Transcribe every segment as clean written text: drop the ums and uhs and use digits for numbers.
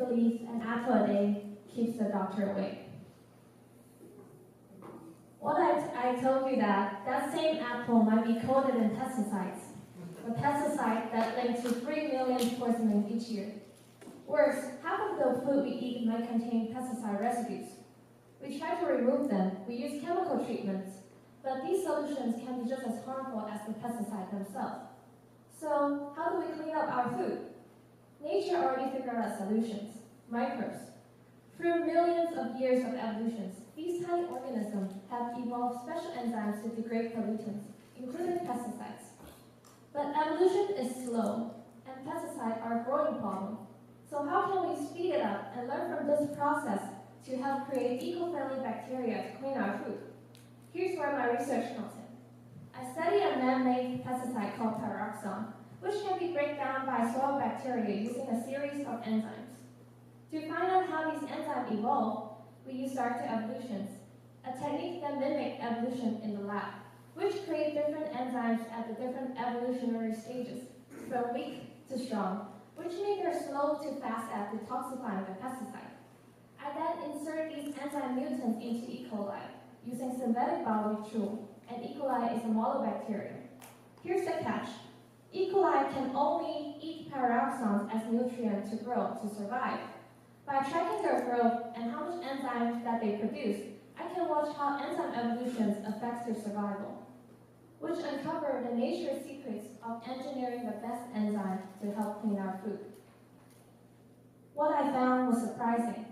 believes an apple a day keeps the doctor away. What I told you that same apple might be coated in pesticides, a pesticide that linked to 3 million poisonings each year. Worse, half of the food we eat might contain pesticide residues. We try to remove them, we use chemical treatments, but these solutions can be just as harmful as the pesticide themselves. So, how do we clean up our food? Nature already figured out solutions, microbes. Through millions of years of evolutions, these tiny organisms have evolved special enzymes to degrade pollutants, including pesticides. But evolution is slow, and pesticides are a growing problem. So how can we speed it up and learn from this process to help create eco-friendly bacteria to clean our food? Here's where my research comes in. I studied a man-made pesticide called pyroxene, which can be broken down by soil bacteria using a series of enzymes. To find out how these enzymes evolve, we use directed evolutions, a technique that mimics evolution in the lab, which create different enzymes at the different evolutionary stages, from weak to strong, which make her slow to fast at detoxifying the pesticide. I then insert these enzyme mutants into E. coli using synthetic biology tool, and E. coli is a model bacteria. Here's the catch. E. coli can only eat pyroxenes as nutrients to grow to survive. By tracking their growth and how much enzymes that they produce, I can watch how enzyme evolutions affects their survival, which uncover the nature's secrets of engineering the best enzyme to help clean our food. What I found was surprising.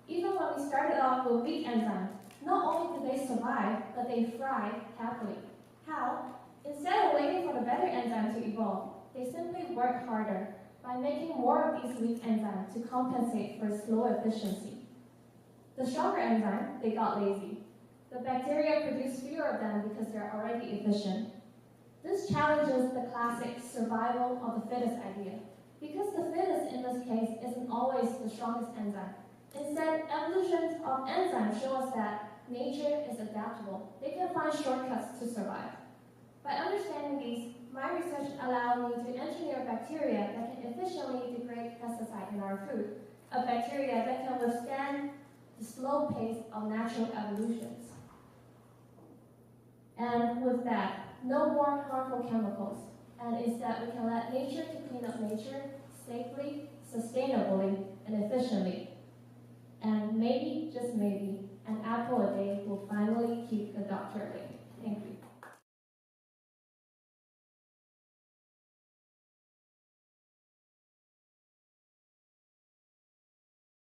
Even when we started off with weak enzymes, not only did they survive, but they thrive happily. How? Instead of waiting for the better enzyme to evolve, they simply work harder by making more of these weak enzymes to compensate for slow efficiency. The stronger enzyme, they got lazy. The bacteria produce fewer of them because they're already efficient. This challenges the classic survival of the fittest idea, because the fittest in this case isn't always the strongest enzyme. Instead, evolution of enzymes show us that nature is adaptable. They can find shortcuts to survive. By understanding these, my research allowed me to engineer bacteria that can efficiently degrade pesticide in our food, a bacteria that can withstand the slow pace of natural evolutions. And with that, no more harmful chemicals, and instead we can let nature to clean up nature safely, sustainably, and efficiently. And maybe, just maybe, an apple a day will finally keep the doctor away.